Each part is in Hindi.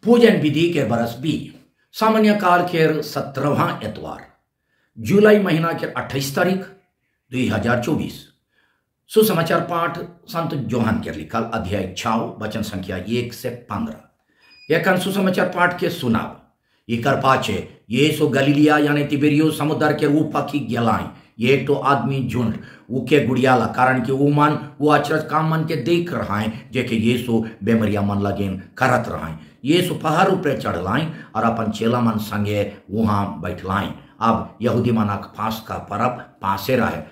पूजन विधि के बरस भी सामान्य काल के 17वां एतवार जुलाई महीना के 28 तारीख 2024 सुसमाचार पाठ संत जोहन के लिखल अध्याय 6 वचन संख्या 1 से 15 एखन सुसमाचार पाठ के सुनाव इकर पाछे यीशु गलीलिया यानी तिबेरियो समुद्र के ऊपर की गेलाई ये तो आदमी झुंड उके गुड़ियाला कारण कि उमन वो अचरज काम मन के देख रहा है जेके यीशु बेमरिया मन लगेन करत रहा है। यीशु पहाड़ ऊपर चढ़लाई और अपन चेला मन संगे वहां बैठलाई। अब यहूदी मनक फांस का परब पासे रहे।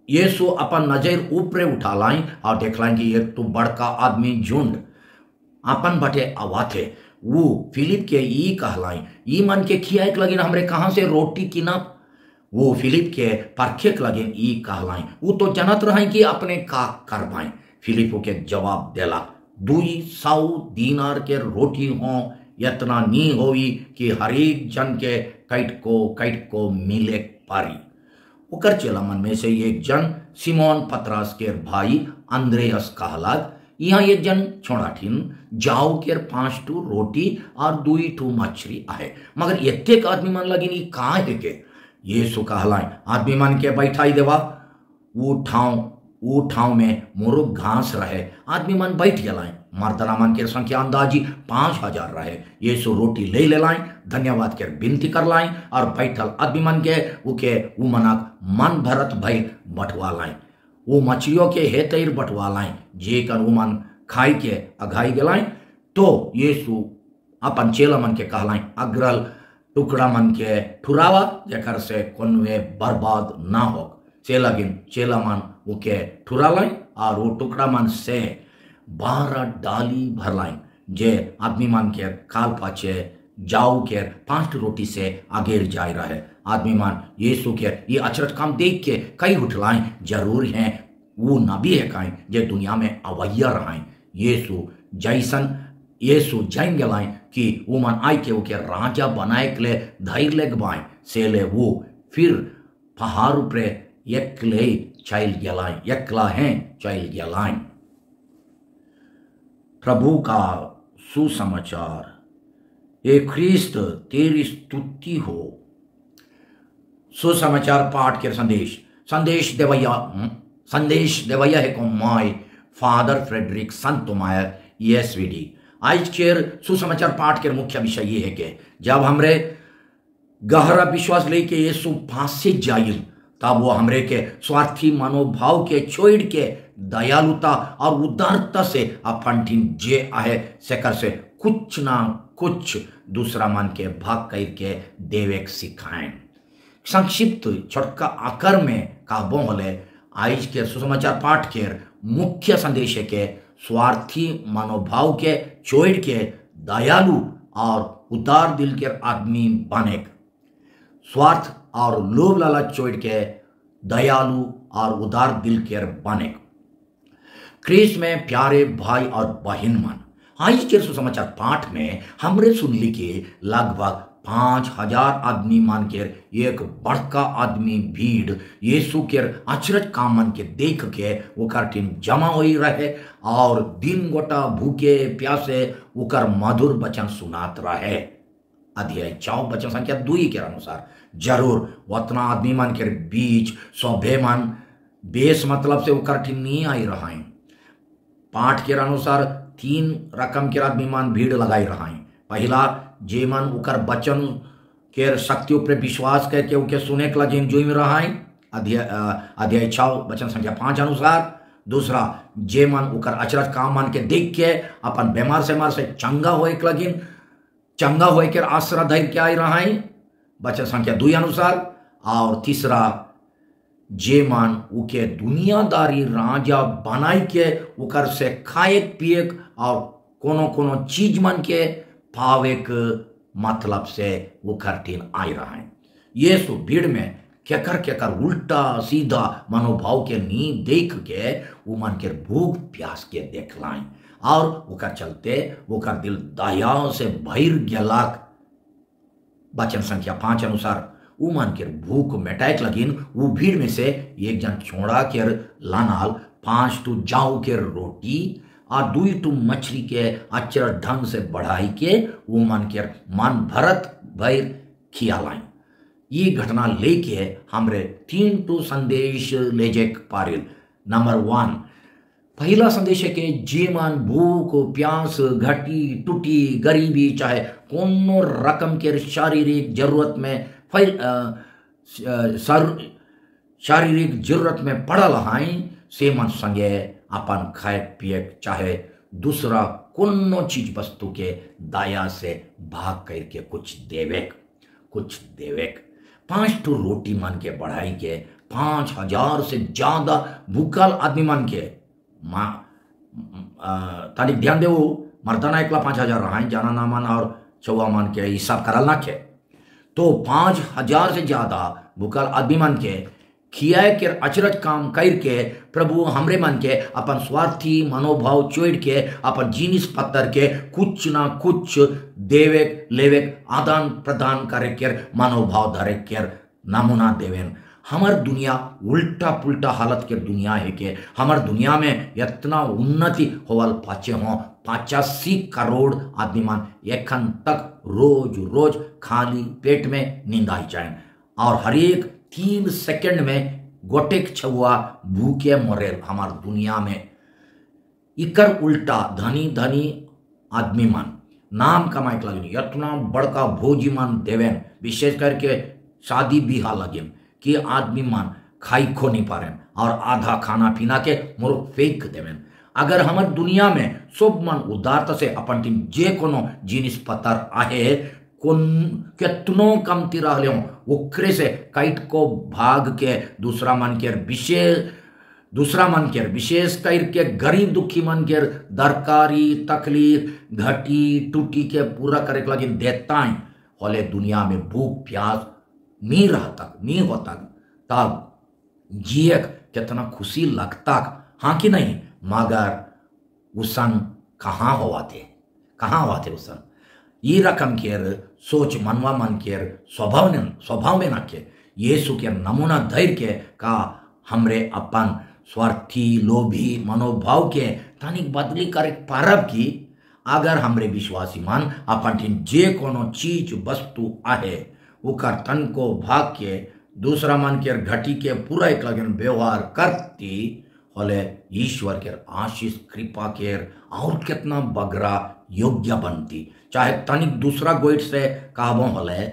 यीशु अपन नजर ऊपरे उठा लाई और देखलाई कि एक तो बड़का आदमी झुंड अपन बटे आवाथे वो फिलिप के ई कहलाई ई मन के खियाए लगिन हमरे कहाँ से रोटी किना वो फिलिप के परखेक लगिन ई कहलाई वो तो जनत रहे कि अपने का करवाएं। फिलिप के जवाब देला 200 दीनार के रोटी हो इतना नी होई कि हरेक जन के कैट को मिले पारी। ओकर चेला मन में से एक जन सिमोन पतरस के भाई अंद्रेयस कहलाग यहाँ एक जन छोड़ाठिन जाओ के 5 रोटी और 2 मछली आहे मगर एतेक आदमी मन लगिन ई कहाँ है के यीशु कहलाई आदमी मन के बैठाई देवा वो ठाव में मुरुक घास रहे आदमी मन बैठ गलाए मर्दना मन के संख्या अंदाजी 5000 रहे। यीशु रोटी ले लाई धन्यवाद के विनती कर लाई और बैठल आदमी मन के वो मनक मन भरत भई बटवा लाई वो मछलियों के हेतैर बटवा लाई जे कर मन खाई के अघाई गलाई। तो यीशु अपन चेला मन के कहलाई अग्रल टुकड़ा मन के ठुरावा जेकर से कोनवे बर्बाद ना हो। चेला मन उके ठुरा लाई और वो टुकड़ा मन से 12 डाली भर लाई जे आदमी मन के काल पाचे जाऊ के 5 रोटी से आगे जाए रहे। आदमी मन यीशु के ये अचरज काम देख के कई उठलाएं जरूर हैं वो नबी है काएं जे दुनिया में अवैया रहाएं। यीशु जाइन गलाएं कि वो मन आई के ओके राजा बनाए के ले धैर्य लगवाएं से ले वो फिर पहाड़ ऊपरे एकले चल गलाएं एकला हैं चल गलाएं। प्रभु का सुसमाचार हे ख्रिस्त तेरी स्तुति हो। सुसमाचार पाठ के संदेश देवैया है को माय फादर फ्रेडरिक संतोमायर एसवीडी। आज के सुसमाचार पाठ के मुख्य विषय ये है कि जब हमरे गहरा विश्वास लेके यीशु फांसी जाइल तब वो हमरे के स्वार्थी मनोभाव के छोड़ के दयालुता और उदारता से अपन जे आहे सेकर से कुछ ना कुछ दूसरा मन के भाग करके देवे सिखाएं। संक्षिप्त छोटका आकर में काबों होले आज के सुसमाचार पाठ के मुख्य संदेश है के स्वार्थी मनोभाव के छोड़ के दयालु और उदार दिल के आदमी बने। स्वार्थ और लोभ लालच छोड़ के दयालु और उदार दिल के बने। क्रिस्त में प्यारे भाई और बहन मन आज के सुसमाचार पाठ में हमरे सुन ली के लगभग 5000 आदमी मान के एक बड़का आदमी भीड़ यीशु के अचरज काम मन के देख के ओकर टीम जमा हुई रहे और दिन गोटा भूखे प्यासे ओकर मधुर वचन सुनात रहे। अध्याय 4 वचन संख्या 2 के अनुसार जरूर उतना आदमी मन के बीच सभे मन बेस मतलब से ओकर टीम नहीं आई रहा है। पाठ के अनुसार 3 रकम के आदमी मन भीड़ लगाई रहा है। पहला जे मन उकर बचन के शक्ति पर विश्वास करके उके सुने के लगे जुम रहा है अध्याय 6 वचन संख्या 5 अनुसार। दूसरा जे मन उकर अचरज काम मन के देख के अपन बीमार से चंगा होए के लगिन चंगा होए के आसरा धैर्य के आई रहा है वचन संख्या 2 अनुसार। और तीसरा जे मन उके दुनियादारी राजा बनाई के उकर से खाए पिए और कोनो चीज मन के पावेक मतलब से वो खरटीन आई रहा है। यीशु भीड़ में केकर उल्टा सीधा मनोभाव के नी देख के वो मन के भूख प्यास के देख लाई और ओकर चलते ओकर दिल दया से भर गेलाक। वचन संख्या 5 अनुसार वो मन के भूख मेटाए लगिन वो भीड़ में से एक जन छोड़ा के लानाल 5 जाऊ के रोटी और दुई टू मछली के अचर ढंग से बढ़ाई के वो मन के मन भरत भैर खियालाई। ये घटना लेके हमरे 3 टू संदेश लेजेक पारिल। नंबर 1 पहला संदेश है कि जीवन भूख प्यास घटी टूटी गरीबी चाहे कोनो रकम के शारीरिक जरूरत में शारीरिक जरूरत में पड़ल हाई से मन संगे अपन खाए पिए चाहे दूसरा कोनो चीज वस्तु के दाया से भाग करके कुछ देवेक 5 टू रोटी मन के बढ़ाई के 5000 से ज्यादा भूखल आदमी मन के तारीख ध्यान दे मर्दाना एकला 5000 रहा जाना ना मन और चौवा मन के हिसाब करल ना के तो 5000 से ज्यादा भूखल आदमी मन के खियाए के अचरज काम करके प्रभु हमरे मन के अपन स्वार्थी मनोभाव छोड़ के अपन जीनिस पत्थर के कुछ ना कुछ देवेक लेवेक आदान प्रदान करे के मनोभाव धरे के नमूना देवेन। हमार दुनिया उल्टा पुल्टा हालत के दुनिया है के हमार दुनिया में इतना उन्नति होवल पाचे हो 85 करोड़ आदमी मान एखन तक रोज रोज खाली पेट में नींद आई जाए और हर एक 3 सेकंड में गोटेक छुआ भूखे मरे हमार दुनिया में। इकर उल्टा धनी धनी आदमी मान नाम कमाए के लगे इतना बड़का भोजी मान देवेन विशेष करके शादी बिहा लगे कि आदमी मान खाई खो नहीं पा रहे और आधा खाना पीना के मोर फेंक देवेन। अगर हमार दुनिया में सब मन उदारता से अपन टीम जे कोनो जिनिस पत्थर आहे कितनो कमती रह ओकरे से काट को भाग के दूसरा मन के विशेष करके गरीब दुखी मन के दरकारी तकलीफ घटी टूटी के पूरा करे के लगे देता है होले दुनिया में भूख प्यास नहीं होता तब जिए कितना खुशी लगता हाँ कि नहीं मगर उसन कहाँ हुआ थे उसन ये रकम केर सोच मनवा मन केर स्वभाव में नखे यीशु के नमूना धैर्य के का हमरे अपन स्वार्थी लोभी मनोभाव के तनिक बदली करे पारब की अगर हमरे विश्वासी मन अपन जे कोनो चीज वस्तु आहे उकर तन को भाग के दूसरा मन के घटी के पूरा एक लगन व्यवहार करती होले ईश्वर के आशीष कृपा के और कितना बगरा योग्य बनती। चाहे तनिक दूसरा गोइट से कहबो होले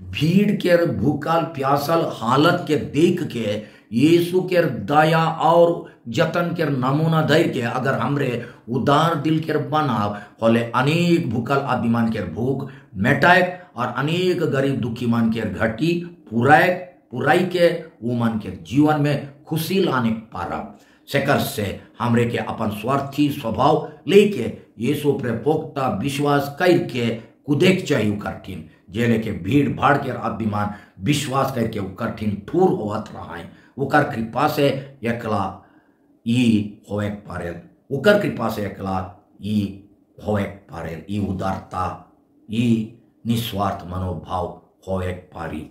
भीड़ के भूखल प्यासल हालत के देख के यीशु के दया और जतन के नमूना दे के अगर हमरे उदार दिल के बनाव होले अनेक भूखल आदमी मान के भूख मेटाए और अनेक गरीब दुखी मान के घटी पुराई के वो मन के जीवन में खुशी लाने पारा सेकर से हमरे के अपन स्वार्थी स्वभाव लेके यीशु पर पोख्ता विश्वास करके कुदेक चाहिए कठिन जेले के भीड़ भाड़ के आदमी मान विश्वास करके वो कठिन ठूर होवत रहा है उकर कृपा से एकला ई होए पारे उकर कृपा से एकला ई होए पारे ई उदारता ई निस्वार्थ मनोभाव होए पारी।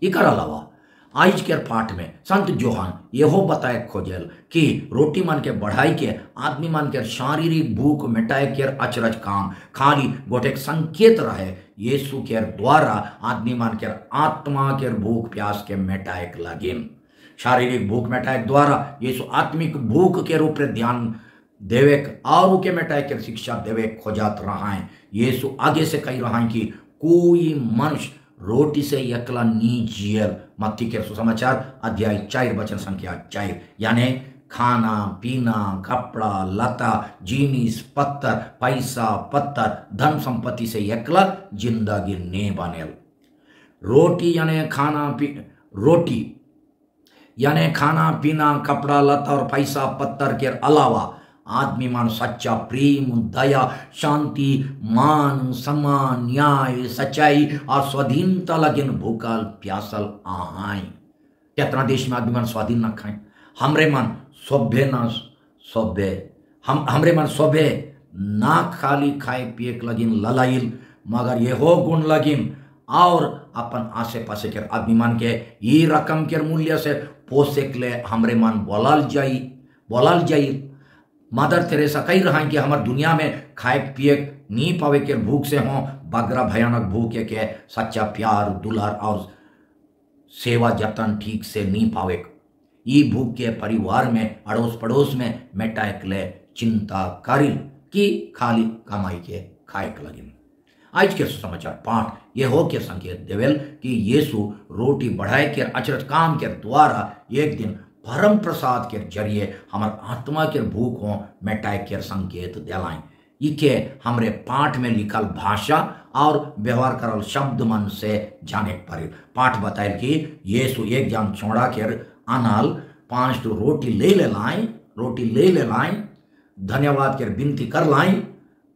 इकर अलावा आज के पाठ में संत जोहान यहो बताए खोजेल कि रोटी मन के बढ़ाई के आदमी मन के शारीरिक भूख मिटाए के अचरज काम खाली गोटे संकेत रहे यीशु के द्वारा आदमी मन के आत्मा के भूख प्यास के मिटाए लगिन। शारीरिक भूख मिटाए द्वारा यीशु आत्मिक भूख के रूप में ध्यान देवे और के मिटाए के शिक्षा देवे खोजात रहा है। यीशु आगे से कही रहा है कि कोई मनुष्य रोटी से एकला नी जियल। मत्ती के सुसमाचार अध्याय 4 वचन संख्या 4 यानी खाना पीना कपड़ा लता जीनिस पत्थर पैसा पत्थर धन संपत्ति से एकला जिंदगी ने बनेल। रोटी यानी खाना पीना कपड़ा लता और पैसा पत्थर के अलावा आदमी मान सच्चा प्रेम दया शांति मान सम्मान न्याय सच्चाई और स्वाधीनता लगन भूखल प्यासल आहाई। कितना देश में आदमी मन स्वाधीन न खाए हमरे मन सभ्य ना खाली खाए पिए लगिन ललाइल मगर येहो गुण लगिन और अपन आसे पासे के आदमी मन के ये रकम के मूल्य से पोसे के लिए हमरे मन बोलल जाई मदर तेरेसा कही रहा कि हमार दुनिया में खाए पिए नी पावे के भूख से हों, बगरा भयानक भूख के सच्चा प्यार दुलार और सेवा जतन ठीक से नी पावे। ई भूख के परिवार में अड़ोस पड़ोस में मेटाक ले चिंता करिल कि खाली कमाई के खाए लगिन। आज के समाचार पाठ ये हो के संकेत देवेल कि यीशु रोटी बढ़ाए के अचरज काम के द्वारा एक दिन परम प्रसाद के जरिए हमार आत्मा के भूख हो मेटाए के संकेत दिलाएं। इके हमरे पाठ में लिखल भाषा और व्यवहार करल शब्द मन से जाने पड़े। पाठ बताए कि यीशु एक जन छोड़ा के अनाल 5 रोटी ले लाएं, धन्यवाद के विनती कर लाएं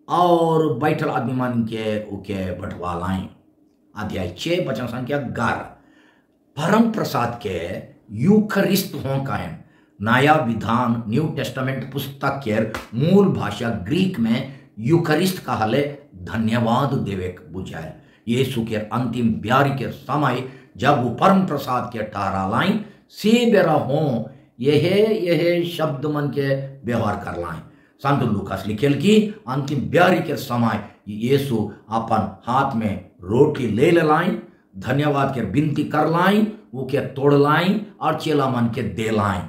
और बैठल आदमी मन के उके बढ़वा लाएं। अध्याय 6 वचन संख्या 11। परम प्रसाद के यूखरिस्त हों कायम नया विधान न्यू टेस्टामेंट पुस्तक के मूल भाषा ग्रीक में यूखरिस्त कहले धन्यवाद देवे बुझाए। यीशु के अंतिम ब्यारी के समय जब वो परम प्रसाद के ठहरा लाई से बेरा हो यह शब्द मन के व्यवहार कर लाएं। संत लूकास लिखेल कि अंतिम ब्यारी के समय यीशु अपन हाथ में रोटी ले लाएं, धन्यवाद के विनती कर लाएं, वो के तोड़ लाएं और चेला मन के दे लाएं।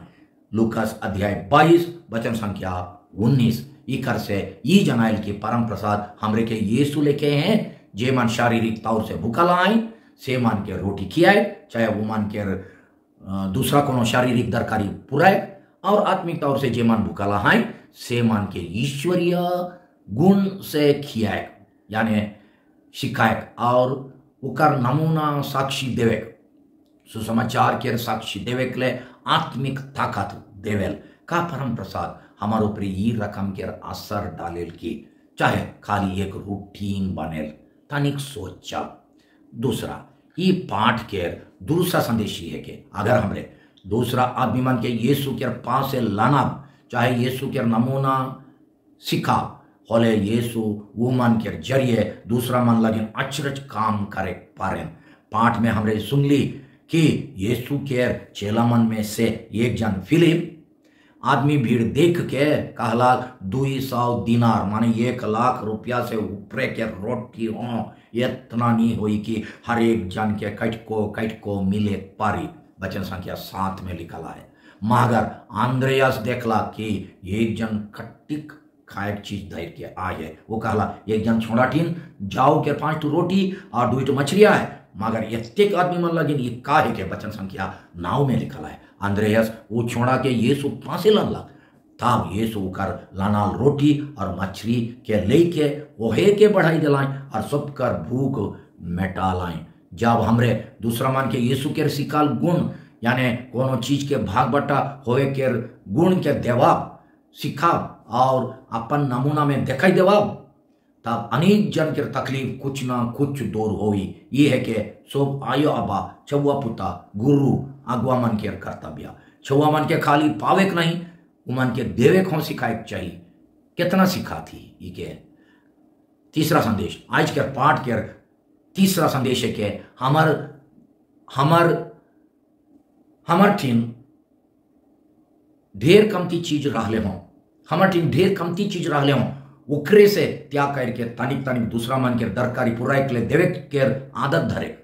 लूकास अध्याय 22 वचन संख्या 19। इकर से ई जनाइल की परम प्रसाद हमरे के यीशु लेके हैं जे मन शारीरिक तौर से भूखा लाएं से मन के रोटी खियाए, चाहे वो मन के दूसरा कोनो शारीरिक दरकारी पुराए, और आत्मिक तौर से जे मन भूखा लाएं से मन के ईश्वरीय गुण से खियाए यानी शिकायत और उकर नमूना साक्षी देवे सुसमाचार के साक्षी देवे के लिए आत्मिक ताकत देवेल का परम प्रसाद हमारे ऊपर ये रकम के असर डालेल की चाहे खाली एक रूटीन बनेल तनिक सोचा। दूसरा ये पाठ के दूसरा संदेश ये है कि अगर हमरे दूसरा आदमी मन के यीशु के पास से लाना चाहे यीशु के नमूना सिखा होले यीशु वो मन के जरिए दूसरा मन लगे अचरज काम करे पारे। पाठ में हमरे सुन ली कि यीशु के चेला मन में से एक जन फिलिप आदमी भीड़ देख के कहला 200 दिनार माने 1 लाख रुपया से ऊपर के रोटी हो इतना नहीं हुई कि हर एक जन के कट को मिले पारी। वचन संख्या 7 में लिखा है। मगर आंद्रेयास देखला कि एक जन खट्टिक खाए चीज धैर के आए, वो कहला एक जन छोड़ा टीन जाओ के 5 रोटी और 2 मछलियां है, मगर इतने आदमी मन लगिन ये काहे के। वचन संख्या 9 में लिखा है। अंद्रेयस वो छोड़ा के यीशु पासे लनला तब यीशु कर लानाल रोटी और मछली के लेके ओहे के बढ़ाई दिलाएं और सबकर भूख मिटा लाएं। जब हमरे दूसरा मान के यीशु के सिकाल गुण यानी कोनो चीज के भाग बटा होए के गुण के देवाब सिखा और अपन नमूना में दिखाई देवाब तब अनेक जन के तकलीफ कुछ ना कुछ दूर होई। ये है कि सब आयो अबा छुआ पुता गुरु अगवा मन के कर्तव्य छुआ मन के खाली पावे के नहीं उमन के देवे को सिखाए चाहिए। कितना सिखा थी ये के। तीसरा संदेश आज के पाठ के तीसरा संदेश है कि हमर टीम ढेर कमती चीज रहले हों, हमर टीम ढेर कमती चीज रहले हों उकरे से त्याग करके तनिक दूसरा मन के दरकारी पुराए के लिए देवे के आदत धरे।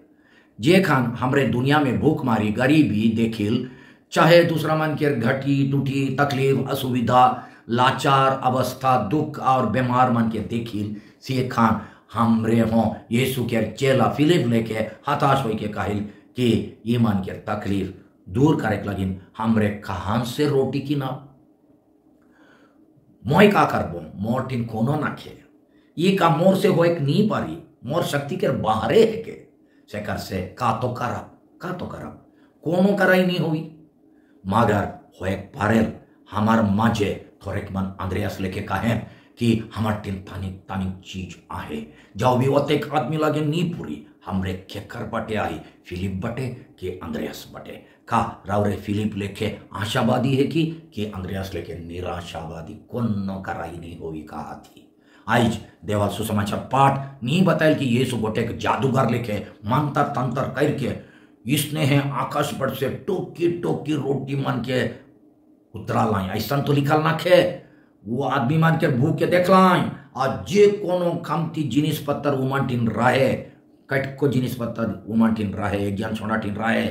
जे खान हमरे दुनिया में भूख मारी गरीबी देखिल चाहे दूसरा मन के घटी टूटी तकलीफ असुविधा लाचार अवस्था दुख और बीमार मन के देखिल से खान हमरे हों यीशु के चेला फिलिप लेके हताश हो के काहिल कि ये मन के तकलीफ दूर करे लगिन हमरे कहां से रोटी की ना मोय का करबो मोर टीन कोनो ना खे ये का मोर से हो एक नी पारी मोर शक्ति के बाहरे है के सेकर से का तो करब कोनो कराई नहीं हुई मगर हो एक पारेल हमार माजे थोड़ेक मन अंद्रेयास लेके कहे कि हमार टीन तानिक चीज आहे जाओ भी ओतेक आदमी लगे नी पूरी हमरे खेकर बटे आई फिलिप बटे के अंद्रेयास बटे का रावरे फिलिप लेके आशावादी है कि अंद्रेयास लेके निराशावादी कोनो कराई नहीं होई कहा थी। आज देवा सुसमाचार पाठ नहीं बतायल कि यीशु गोटे के जादूगर लेके मंत्र तंत्र करके इसने है आकाश पर से टोकी रोटी मन के उतरा लाई ऐसा तो लिखल ना खे वो आदमी मान के भूख के देख लाइन और जे कोनो कमती जिनिस पत्तर उमंटिन रहे कट को जिनिस पत्तर उमंटिन रहे एक ज्ञान छोड़ा टिन रहे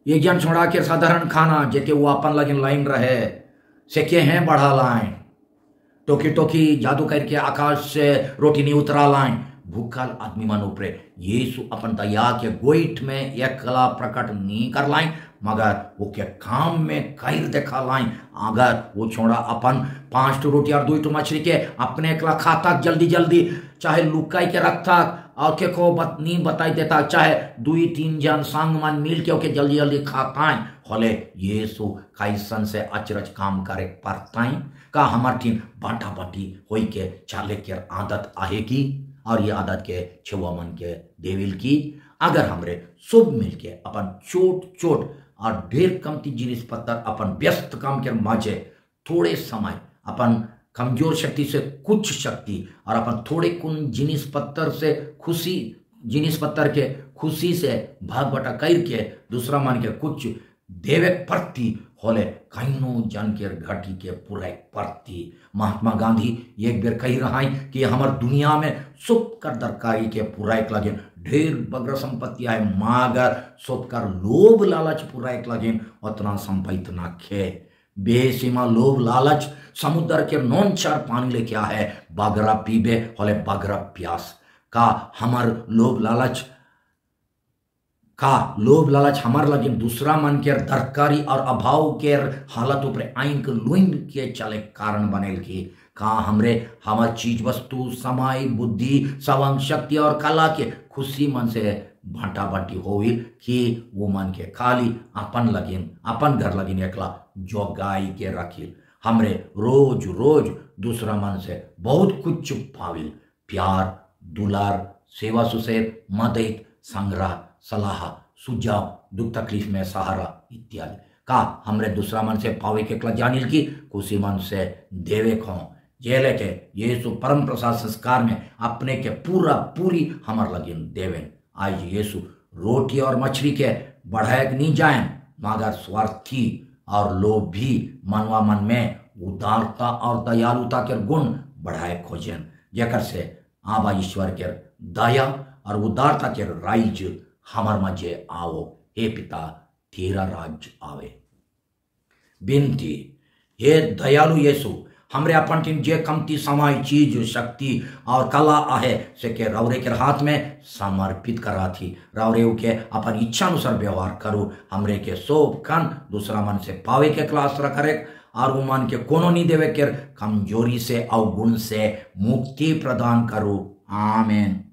एक ज्ञान छोड़ा के साधारण खाना जेके वो अपन लगिन लाइन रहे से के हैं बढ़ा लाइन टोकी टोकी जादू करके आकाश से रोटी नहीं उतरा लाइन भूखल आदमी मन ऊपरे यीशु अपन दया के गोइठ में एक कला प्रकट नहीं कर लाइन मगर वो के काम में कर देखा लाइन अगर वो छोड़ा अपन 5 रोटी और 2 मछली के अपने एकला खाता जल्दी जल्दी चाहे लुकाई के रखता और के को नहीं बताई देता चाहे 2-3 जन संग मन मिल के ओके जल्दी जल्दी खाता होले यीशु कैसन से अचरज काम करे पड़ता का हमार टीम बांटा बाटी होई के चाले के आदत आएगी और ये आदत के छुआ मन के देविल की अगर हमरे सब मिलके अपन छोट छोट और ढेर कमती जिनिस पत्तर अपन व्यस्त काम के माझे थोड़े समय अपन कमजोर शक्ति से कुछ शक्ति और अपन थोड़े कुन जिनिस पत्तर से खुशी जिनिस पत्तर के खुशी से भाग बटा करके दूसरा मन के कुछ देवे प्रति होले कईनो जन के घटी के पूरा प्रति महात्मा गांधी एक बेर कही रहा कि हमार दुनिया में सुख कर दरकारी के पूरा एक लगे ढेर बगर संपत्ति आए मागर सुख कर लोभ लालच पूरा एक लगे उतना संपत्ति ना खे बेसीमा लोभ लालच समुद्र के नौन चार पानी लेके है बगरा पीबे होले बगरा प्यास का हमार लोभ लालच हमार लगे दूसरा मन के दरकारी और अभाव के हालत ऊपर आइन के लुइन के चले कारण बनेल की का हमरे हमार चीज वस्तु समय बुद्धि सवंग शक्ति और कला के खुशी मन से बांटा बांटी होई कि वो मन के खाली अपन लगिन अपन घर लगिन एकला जोगाई के रखिल हमरे रोज रोज दूसरा मन से बहुत कुछ पाविल प्यार दुलार सेवा सुसेर मदद संग्रह सलाह सुझाव दुख तकलीफ में सहारा इत्यादि का हमरे दूसरा मन से पावे के कला जानिल की खुशी मन से देवे खो जेले के यीशु परम प्रसाद संस्कार में अपने के पूरी हमार लगिन देवेन आज यीशु रोटी और मछली के बढ़ाए नहीं जाए मगर स्वार्थी और लोभी मनवा मन में उदारता और दयालुता के गुण बढ़ाए खोजन जेकर से आबा ईश्वर के दया और उदारता के राइज हमार मजे आओ हे पिता तेरा राज्य आवे बिनती हे दयालु यीशु हमरे अपन टीम जे कमती समय चीज शक्ति और कला आहे से के रौरे के हाथ में समर्पित करा थी रौरे के अपन इच्छा अनुसार व्यवहार करो हमरे के सोब कन दूसरा मन से पावे के क्लास करे और वो मन के कोनो नहीं देवे के कमजोरी से और गुण से मुक्ति प्रदान करो आमीन।